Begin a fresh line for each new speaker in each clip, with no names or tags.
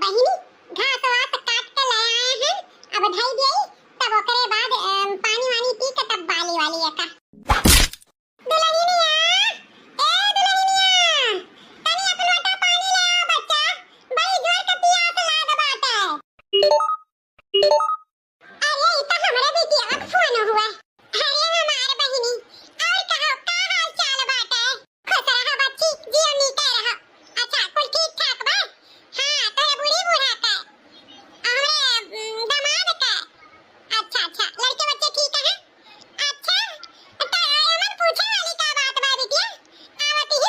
बहिनी घास वास काट के ले आए हैं। अब धई देई तब ओकरे बाद पानी वानी पी के तब बाली वाली का दुल्हनिया ए दुल्हनिया तनी अपन लोटा पानी ले आ बच्चा, बड़ी जोर के प्यास लाग बाटे। अरे ई त हमरे बेटिया का फोन हुआ। अरे हमार बहिनी और कहो का हाल चाल बाटे? खुश रह बच्ची, जियो नीके रह। अच्छा कुल ठीक ठाक बा? हां तोरे बूढ़ी बूढ़ा का हमरे दामाद का। अच्छा अच्छा लड़के बच्चे ठीक है? अच्छा तो अमन पूछे वाली का बात बा बेटिया? आवत ही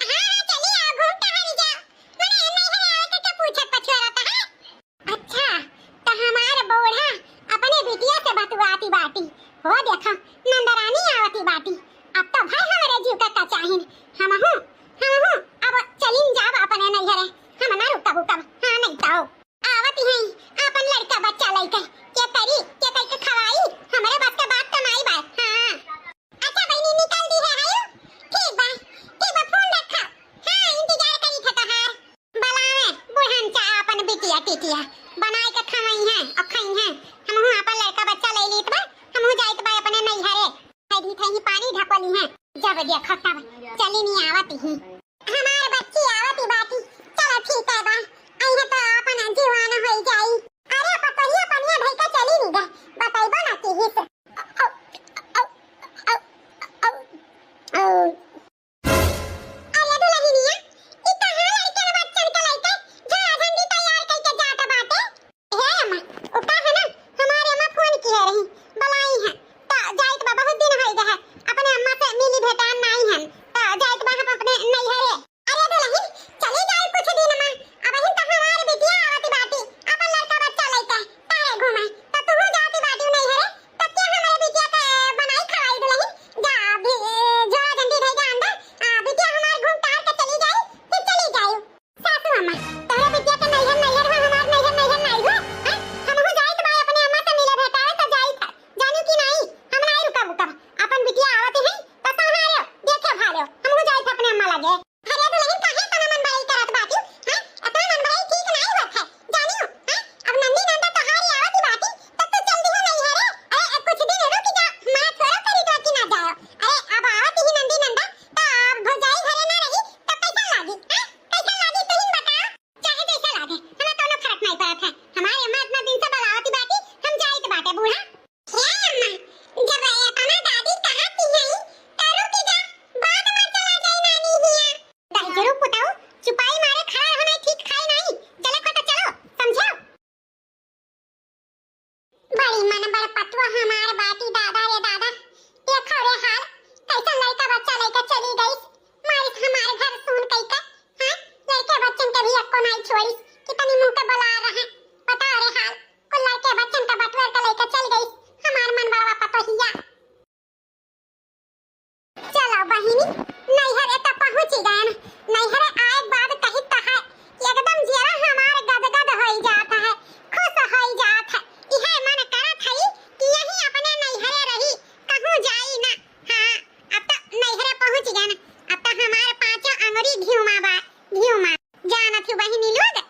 हां चली आओ घूम टहल जाओ। मने नहीं है आवत तो पूछत पछुआता है। अच्छा तो हमार बूढ़ा अपने बिटिया से बतुआती बाटी हो देखा नंदरानी आवती बाटी। अब तो भाई हमारे जीव का चाहिन हम हूं अब चलिन जाब अपने नैहरे। हम ना रुकब हां नहीं तो आवती हैं अपन लड़का बच्चा लइके के करी के खवाई हमरे बस के बात तो नहीं बा। हां अच्छा बहनी निकल दी है आयु ठीक बा फोन रखा। हां इंतजार करी थे तहार बलावे बुढ़न चा अपन बिटिया टिटिया बनाए के खवाई हैं अब खाई हैं। हम हूं अपन लड़का बच्चा ले लीत बा, हम हूं जाइत बा अपने नैहरे। थई थई पानी ढकली हैं जब देखा तब चली नहीं आवती ही हमार बच्ची आवती बाटी। चलो ठीक है बा अइहे तो अपन जीवान होई जाई। अरे पतरिया पनिया भई के चली नी गे बताइबो ना कि हिस अरे दुल्हनिया ई कहां लड़के ने बच्चन के लइके झा झंडी तैयार कइके जात बाटे। हे अम्मा ओ का है ना हमारे अम्मा फोन किए रही बलाई है तो जाइत बा बहुत दिन होई गए अपने अम्मा से मिली भेटान नहीं है तो जाइत बा हम अपने नैहरे। अरे दुल्हन चली जाई कुछ दिन में अब ही तो हमार बिटिया आवती बाटी अपन लड़का बच्चा लइके तारे घुमे तो तू जाती बाटी नैहरे तब क्या हमारे बिटिया के बनाई खवाई दुल्हन जा भी जो जल्दी रह जा अंदर बिटिया हमार घूम तार के चली जाई फिर चली जाई सासू अम्मा तारे बिटिया के नैहर हमार नैहर नहीं हो हम हो जाइत बा अपने अम्मा से मिले भेटाए तो जाइत जानू कि नहीं हम नहीं रुकब अपन बिटिया आवती है तो संहारो देखे भालो हम हो जाइत अपने अम्मा लगे। अरे दुल्हन काहे तना मन बड़ाई करत बाटी हैं अपना मन बड़ाई ठीक नहीं होत है जानियो हैं अब नंदी नंदा तोहारी आवती बाटी तब तो जल्दी हो नैहरे। अरे कुछ दिन रुक जा मां थोड़ा करी तो कि ना जाओ। अरे अब आवती ही नंदी नंदा तो अब भौजाई घरे ना रही तो कैसा लागी हैं कैसा लागी तू ही बता चाहे जैसा लागे हमें कोनो फर्क नहीं पड़त है। हमारी अम्मा इतना दिन से बलावती बाटी हम जाइत बाटे बूढ़ा। हे अम्मा जब अपना दादी कहती है तो रुक जा बाद में चला जाई नानी हिया दाई जरूर पुताऊ चुपाई मारे खड़ा रहना ठीक खाई नहीं चले को तो चलो समझो। बड़ी मन बड़ पतवा हमार बाटी दादा रे दादा ये खरे हाल कैसा लड़का बच्चा लेके चली गई मारिस हमारे घर सुन कई का हां लड़के बच्चन के भी अक्को नहीं छोड़ी कितनी मुंह के बुला रहे पता रे हाल कुल लड़के बच्चन का बटवर के लेके चल गई हमार मन बड़ा पतोहिया। चलो बहिनी नैहर त पहुंच गए ना नैहर आए बाद कहीं तहा एकदम जरा हमार गदगद होई जाता है खुश होई जात है इहे मन करत है कि यही अपने नैहरे रही कहूं जाई ना। हां अब तो नैहरे पहुंच गए ना अब तो हमार पांचों अंगुरी घिउमा जानत हो बहिनी लोग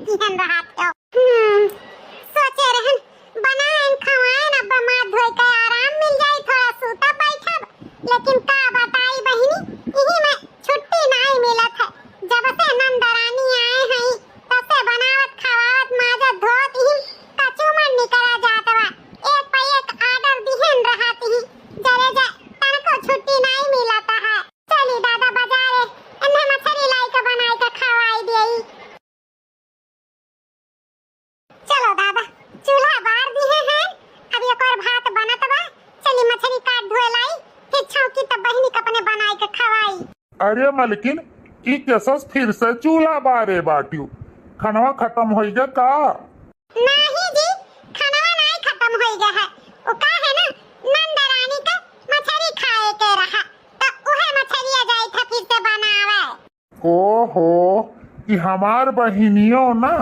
दिहन रहा थे। सोचे रहन बनाएन खवाएन अब माथ धोई के आराम मिल जाई, थोड़ा सूता बैठब। लेकिन का बताई बहिनी, इही में छुट्टी नहीं मिलत है। जब से नंदरानी आए हैं तब से बनावत खवावत माजत धोत ही कचू मन निकला जात बा। एक पे एक आर्डर दिहन रहत ही जरे जा तनको छुट्टी नहीं मिलता है। चली दादा बाजारे अन्ना मछली लाई के बनाई के खवाई देई। चलो दादा चूल्हा बार दिए हैं, अब एक और भात बनत बा। चली मछली काट धोए लाई, फिर छौकी तब बहिनी के अपने बनाई के खवाई।
अरे मलकिन ई कैसस फिर से चूल्हा बारे बाटियो, खनवा खत्म होई गया का?
नहीं जी, खनवा नहीं खत्म होई गया है। ओ का है ना नंदरानी का मछली खाए के रहा तो उहे मछलिया जाई था फिर से बनावे।
ओहो, कि हमार बहिनियों ना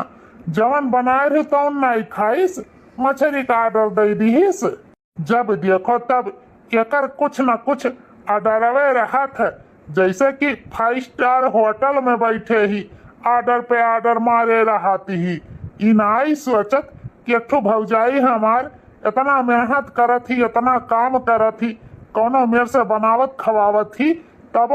जवन बनाए रहे तो नहीं खाइस, मछली का ऑर्डर दे दीहिस। जब देखो तब एकर कुछ न कुछ ऑर्डरवे रहत है, जैसे कि 5 स्टार होटल में बैठे ही ऑर्डर पे ऑर्डर मारे रहती ही। इनाई सोचत कि एक ठो भौजाई हमार इतना मेहनत करत ही, इतना काम करत ही, कौनो मेरे से बनावत खवावत ही, तब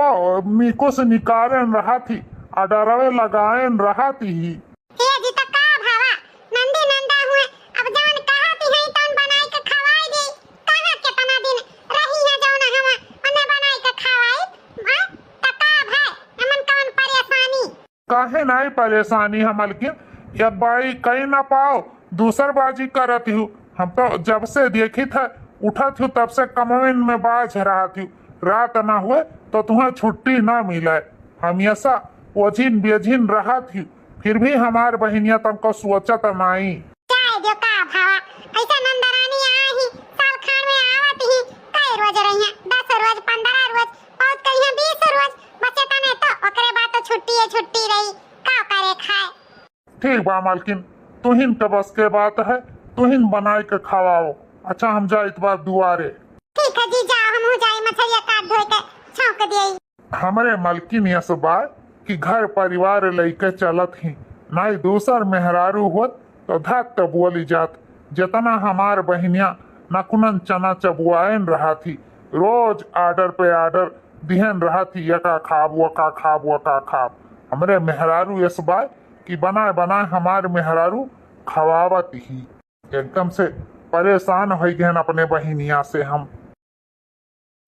मीको से निकारेन रहती, ऑर्डरवे लगाएन रहती ही।
हे जी त का भावा नंदी नंदा हुए, अब जान कहती है तन बनाई के खवाई दी। कहां कितना दिन रही है जौन हम उन्हें बनाई के खवाई। हां त का भाई हमन कौन परेशानी?
काहे नहीं परेशानी है मलकिन, एक बाई कहीं ना पाओ दूसर बाजी करत हूँ। हम तो जब से देखी था उठत हूँ तब से कमविन में बाज रहा थी, रात ना हुए तो तुम्हें छुट्टी ना मिले। हमेशा ओझिन बेझिन रहा थी, फिर भी हमार बहनिया तुमको सोचत नहीं।
चाहे जो का भावा ऐसा नंदरानी आए ही साल खान में आवत ही कई रोज रही है, 10 रोज 15 रोज बहुत कहीं 20 रोज बचे तने तो ओकरे बाद तो छुट्टी रही का करे खाए।
ठीक बा मालकिन, तुहिन के बस के बात है, तुहिन बनाए के खवाओ। अच्छा हम जाए इतबार दुआरे।
ठीक है जी जाओ, हम हो जाए मछलियां काट धोए के छौंक देई।
हमारे मालकिन यह सब बात कि घर परिवार लेके चलत ही, नहीं दूसर मेहरारू होत तो धक तो बोली जात। जितना हमार बहनिया नकुनन चना चबुआन रहा थी, रोज ऑर्डर पे ऑर्डर दिहन रहा थी, यका खाब वका खाब वका खाब। हमरे मेहरारू इस बात कि बनाए बनाए हमार मेहरारू खवावत ही। एकदम से परेशान हो गए अपने बहनिया से हम।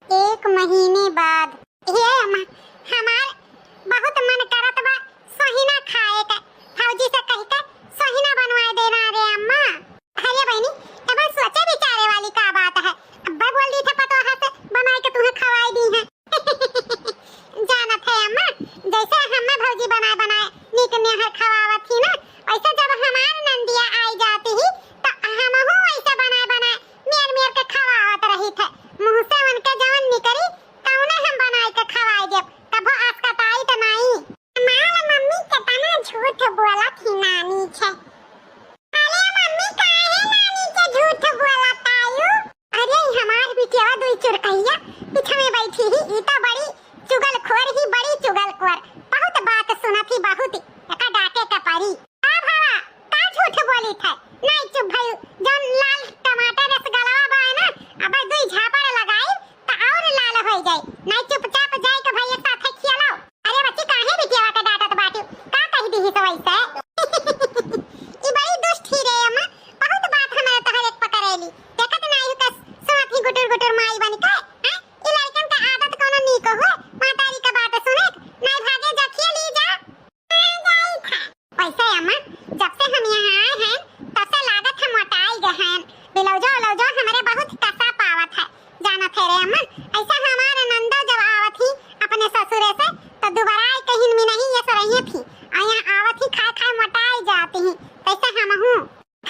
1 महीने बाद ये हमार बहुत मन करत बा सोहिना खाए का। फौजी से कह के सोहिना बनवाए देना रे अम्मा। अरे बहनी अब सोचे बेचारे वाली का बात है, अब्बा बोल दी थे पतो हाथ बनाए के तुम्हें खवाई दी है। जानत है अम्मा, जैसे हमें भौजी बनाए बनाए नीक नेहर खवावत थी ना, वैसे जब हमार नंदिया आई जाती ही तो हमहू वैसे बनाए बनाए मेर के खवावत रही थे। मुंह से उनके जवन निकली कौने हम बनाए के खवाई देब, कबो आस्कताई तो नहीं। हमार मम्मी कितना झूठ बोलत ही नानी छे। अरे मम्मी काहे नानी के झूठ बोलत आयु? अरे हमार बिटिया दुई चुरकैया पीछे में बैठी ही, ई तो बड़ी चुगलखोर ही, बड़ी चुगलखोर, बहुत बात सुनत ही, बहुत एका डांटे के परी। आ भावा का झूठ बोली थे? नहीं चुप भई, जौन लाल टमाटर रस गलवा बा ना, अब दुई झापड़ लगाई तो और लाल हो जाई। नहीं चुपचाप जाई के भैया साथे खियालाओ। अरे बच्ची काहे बिटिया के डांटत बाटी, का कह दी ही तो वैसे? ई बड़ी दुष्ट ही रे अम्मा, बहुत बात हमारे तहर एक पकड़ेली। देखत नहीं हो कस साथ ही गुटुर गुटुर माई बन के। हां ई लड़कन का आदत कोनो नीक हो, मातारी का बात सुने नहीं भागे जा खिया ली जा। जाई था वैसे अम्मा, जब से हम यहाँ आए हैं तब से लागत हम मोटाई गए हैं। बिलौजो हमारे बहुत कसा पावत है, जानत है रे अम्मा। ऐसा हमारे नंदा जब आवत ही अपने ससुरे से तो दोबारा कहीं में नहीं ये सरही थी, और यहाँ आवत ही खा खा मोटाई जाती ही। ऐसा हम हूँ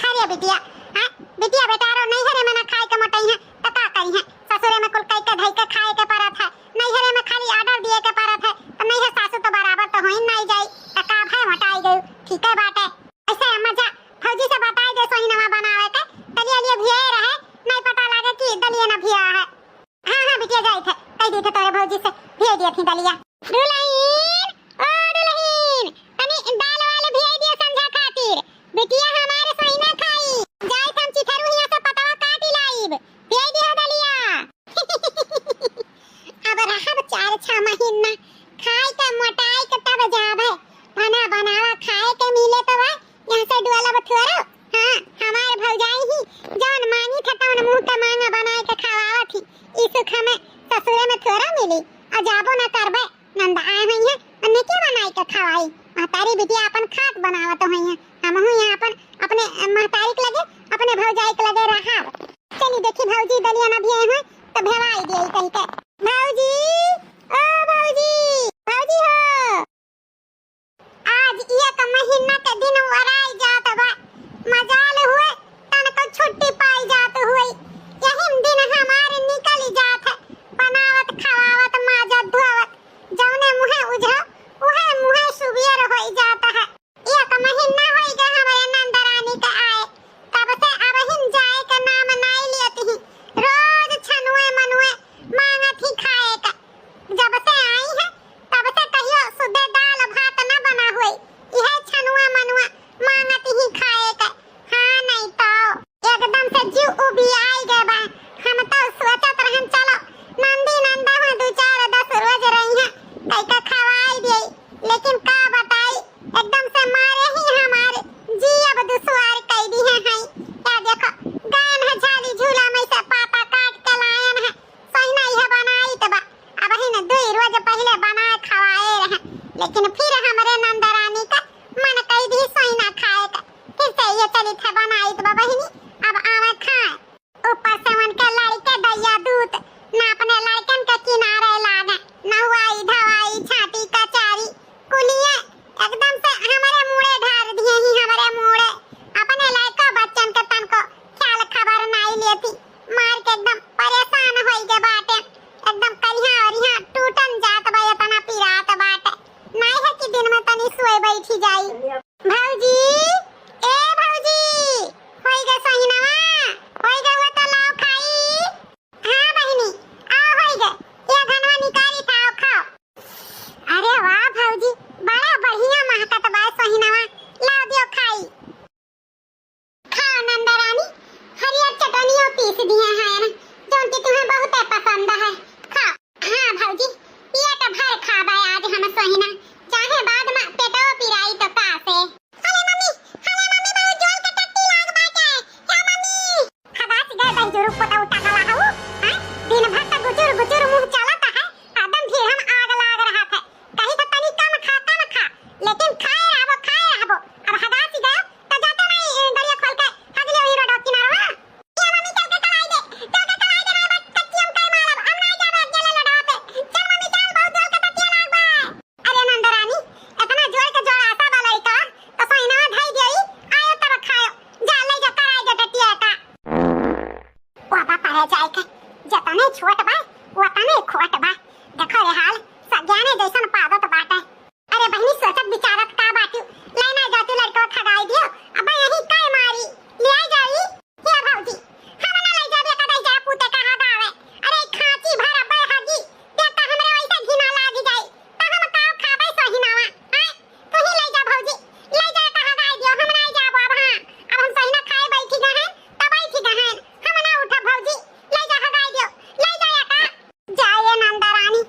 खरे बिटिया। हां बिटिया बेटारो नहीं हरे में ना खाए के मोटाई है तो का करी है? ससुरे में कुल कई के धई के खाए के परत है, नहीं हरे में खाली ऑर्डर दिए के परत है, तो नहीं है सासू तो बराबर तो होई नहीं जाई तो का भाई मोटाई गई। ठीक है बात है। ऐसे अम्मा जा फौजी से बताई दे सोहिनवा बनावे के, दलिया लिए भिए रहे, नहीं पता लागे कि दलिया ना भिया है। हां बिटिया जाई थे कह दी थे तोरे भौजी से भेज दिया थी दलिया। दुल्हन ओ दुल्हन तनी दाल वाले भेज दिया संध्या खातिर। भात बनावत होइया हम यहाँ अपन अपने महतारी के लगे अपने भौजाई के लगे रहा। चली देखी भौजी दलिया ना भी हैं तो भेवाई दिए कहीं के भौजी ओ भौजी भौजी हो आज एक महीना के दिन वराई जात बा मजाल हुए तन को छुट्टी पाई जात हुई यही दिन हमारे निकल जात है बनावत खवावत माजत धुआवत जौने मुहे उजरो उहे मुहे सुबियर होई जाता है। एक महीना होई गए हमारे नंदरानी के आए तब से अब हिम जाए का नाम नहीं लेती ही रोज छनुए मनुए मांगत ही खाए का जब से आई है तब से कहियो सुबह दाल भात न बना हुई यह छनुआ मनुआ मांगत ही खाए का। हाँ नहीं तो एकदम से जीव उबी आई गए बा हम तो सोचत रहन चलो नंदी नंदा में 2-4-10 रोज रही है कई का खवाई दे लेकिन का बताई एकदम से मारे ही हमारे जी अब दुश्वार कई दी है क्या देखो गायन है झाली झूला में से पाता काट के लायन है सहीना यह बनाई तबा अब ही न 2 रोज पहले बना खवाए रहे लेकिन फिर हमारे नंदरानी का मन कई दी सहीना खाए का फिर से ये चली था बनाई तबा बहिनी अब आवे खाए ऊपर से उनके लड़के दैया दूत ना अपने लड़कन के किनारे लागे न हुआई धवाई छाती कचारी कुलिए एकदम से हमारे मुड़े ढार दिए ही हमारे मुड़े अपने लड़का बच्चन के तन को ख्याल खबर नहीं लेती मार के एकदम परेशान होई के बाटे एकदम करिया और यहाँ टूटन जात बा इतना पिरात बाटे नहीं है कि दिन में तनी सोए बैठी जाई। भौजी ए भौजी होई गे सहीनवा होई गे वो तो लाओ खाई। हाँ बहिनी आओ होई गे ये धनवा निकाली था आओ खाओ। अरे वाह भौजी बड़ा बढ़िया महकत बा सहीनवा लाओ दियो खाई खाओ नंदरानी हरियर चटनियों पीस दिए हैं ना जो कि तुम्हें बहुत पसंद है खाओ। हाँ भौजी पेट भर खाबा आज हम सहीना चाहे बाद में पेटो पिराई तो का से। अरे मम्मी बहुत जोर के टट्टी लाग बाटे हे मम्मी खबास गए दई जुरुक पता उठा गला हूं हां दिन भर तक गुचुर गुचुर मुंह चलता है एकदम फिर हम आग लाग रहा था कहीं तो तनी कम खा लेकिन खाए रहबो अब हदास गए तो जाते नहीं दरिया खोल के हगले ही रोड किनारा ये मम्मी चल के कलाई दे ना बस कच्ची हम कई मारब हम नहीं जाबे अकेले लड़ाते चल मम्मी चल बहुत जोर के टट्टी लाग बा। अरे नंदरानी इतना जोर के जोर आसा बा लइका तो सहीना धई देई आयो तब खायो जा ले जा कराई दे टट्टी का वापा पाए जाए के जतने छोट बा वतने खोट बा देखो रे हाल सज्ञाने जैसन पादत बाटे। अरे बहनी सोचत विचारत का बाटी लेना जाती लड़को खगाई दियो अब यही काय मारी ले आई जाई हे भौजी हम ना ले जाबे कदाई जा पुते कहा गावे अरे खांची भर अबे हाजी देता हमरे वैसा घिना लाग जाई त हम का खाबे सहीनावा हां तू ही ले जा भौजी ले जा कहा गाई दियो हम नहीं जाबो अब हां अब हम सहीना खाए बैठी गए हैं तब बैठी गए हैं हम ना उठा भौजी ले जा हगाई दियो ले जा का जाए नंदरानी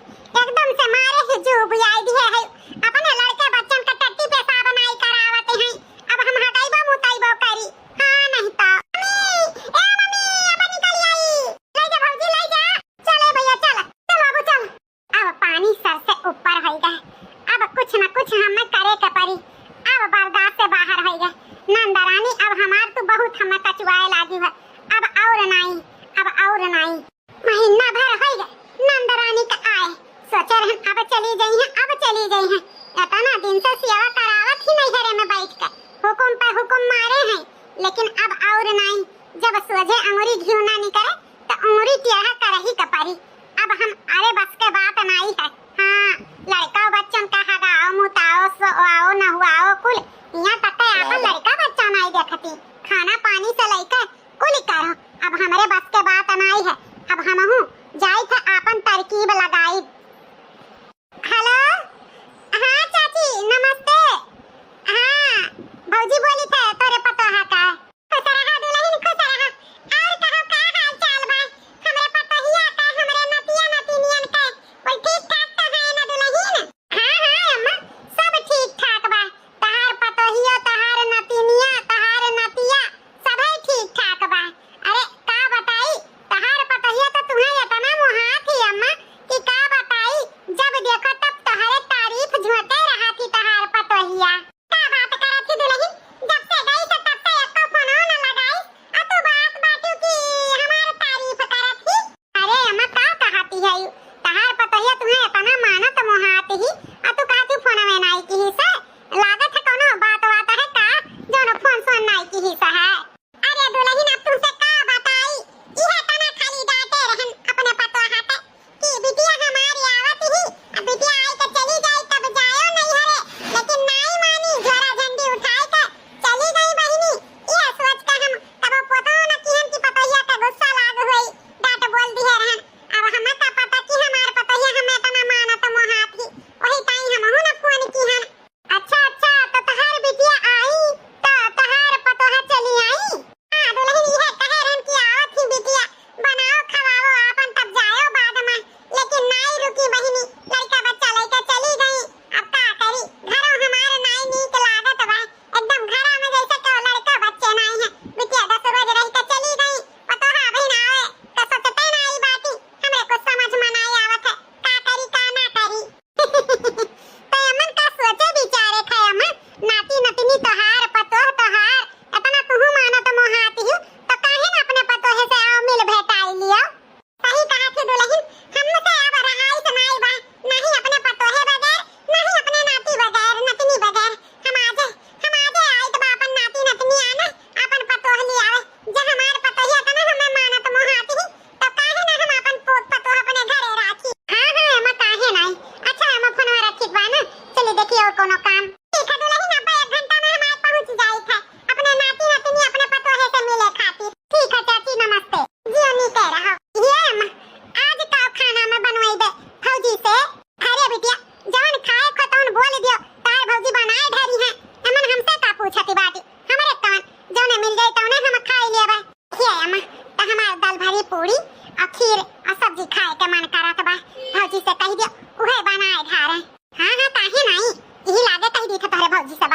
एकदम से मारे है जो बुआई दी है अपने लड़के बच्चन का टट्टी पेशाब नहीं करावते हैं अब हम हटाइबो मुताइबो करी। हां नहीं तो मम्मी अब निकल आई ले जा भौजी ले जा चले भैया चल बाबू चल अब पानी सर से ऊपर हो गए अब कुछ न कुछ हमें करे के पड़ी अब बर्दाश्त से बाहर हो गए नंदरानी अब हमार तो बहुत हमें कचवाए लागी है अब और नहीं महीना भर हो गए नंदरानी का आए सोचे रहे अब चली गई है इतना दिन से सेवा करावत ही नहीं घरे में बैठ कर हुकुम पे हुकुम मारे हैं लेकिन अब और नहीं जब सोझे अंगुरी घिउ ना निकले तो अंगुरी टेढ़ा कर ही कपारी अब हम अरे बस के बात नहीं है। हाँ लड़का बच्चन का हगाओ मुताओ सोआओ नहुआओ कुल यहाँ तक के आपन लड़का बच्चा नहीं देखती खाना पानी से लेकर कुल करो अब हमारे बस के बात नहीं है अब हम हूँ जाई था आपन तरकीब लगाई। हेलो हाँ चाची नमस्ते हाँ भौजी बोली थे तोरे पता है का खुश रहा दुल्हन खुश रहा और कहो का हाल चाल बा हमरे पता ही आता हमरे नतिया नतिनियन के कोई ठीक ठाक तो है ना दुल्हन। हाँ अम्मा सब ठीक ठाक बा तहार पतोहियो तहार नतिनिया तहार नतिया सब ठीक ठाक बा। अरे का बताई तहार पतोहियो तो तुम्हें इतना मुहा थी अम्मा कि का बताई जब देखो तब तहारे तारीफ झोंटे रहा थी तहार पतोहिया का बात कर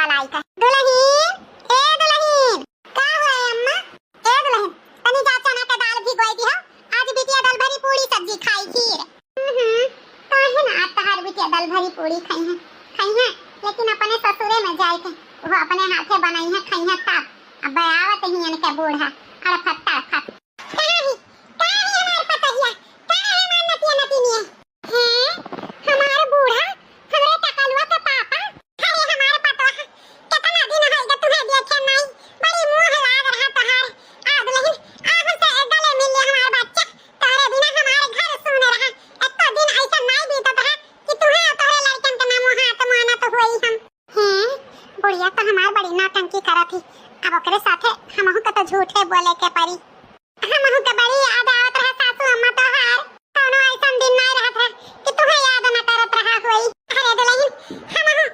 बलाई का दुल्हन ए दुल्हन का हुआ है अम्मा ए दुल्हन तनी जा चना का दाल भिगोई दी हो आज बिटिया दाल भरी पूरी सब्जी खाई खीर काहे ना आज तहार बिटिया दाल भरी पूरी खाई है लेकिन अपने ससुरे में जाए थे वो अपने हाथे बनाई है खाई है तब अब आवत ही इनके बूढ़ा अरे फट्टा फट काहे हमार पतहिया काहे हमार नतिया नतिनिया हैं हमार बूढ़ा हमरे टकलुआ का पापा अरे हमार पतोहा कितना दिन होइगा तुम्हें देखे नहीं बड़ी मुंह लाग रहा तहार आग लेकिन आहू से गले मिल ले हमार बच्चा तारे बिना हमारे घर सुन रहा एक तो दिन ऐसा नहीं बीतत रहा कि तुम्हें और तोरे लड़कन के नाम हाथ माना तो होई हम हैं बुढ़िया तो हमार बड़ी नौटंकी करत थी अब ओकरे साथे हमहू के तो झूठे बोले के पड़ी हमहू के बड़ी याद आवत रहा सासू अम्मा तोहार कोनो ऐसा दिन नहीं रहत रहा कि तुम्हें याद न करत रहा होई अरे दुल्हन हमहू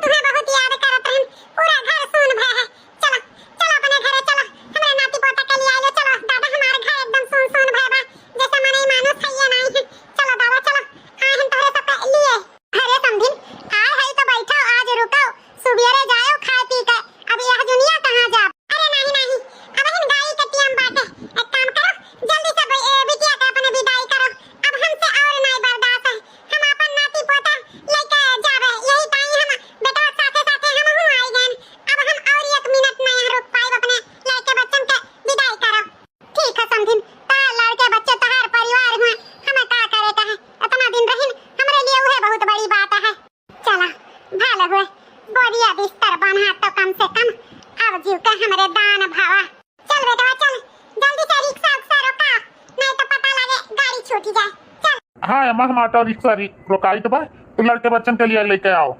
तुम्हें बहुत याद करत रहन पूरा घर सुन भय है चलो चलो अपने घरे चलो हमरे नाती पोता के लिए आइलो चलो दादा हमारे घर एकदम सुन भय बा जैसे मने मानुस है नहीं है चलो दादा चलो हम तोरे सब लिए अरे समधिन आए है तो बैठो आज रुको सुबेरे जाओ खा पी के अब यह दुनिया कहां जा अरे नहीं अब हम गाय के टियम बाटे एक काम करो जल्दी से बिटिया के अपने विदाई करो अब हमसे और नहीं बर्दाश्त है हम अपन नाती पोता लेके जावे यही टाइम हम बेटा साथे साथे हम हूं आई गए अब हम और एक मिनट नहीं रुक पाए अपने लेके बच्चन के विदाई करो ठीक है समझिन ता लड़के बच्चे तहार परिवार हुए हमें का करे का है इतना दिन रहिन हमरे लिए वह बहुत बड़ी बात है चला भले हुए बोरिया बिस्तर बना तो कम से कम अब जीव के हमरे दान भावा चल बेटा चल जल्दी से रिक्शा उक्सा रोका नहीं तो पता लगे गाड़ी छूट जाए चल
हाँ अम्मा हम ऑटो रिक्शा रोकाई तो बा तू लड़के बच्चन के लिए लेके आओ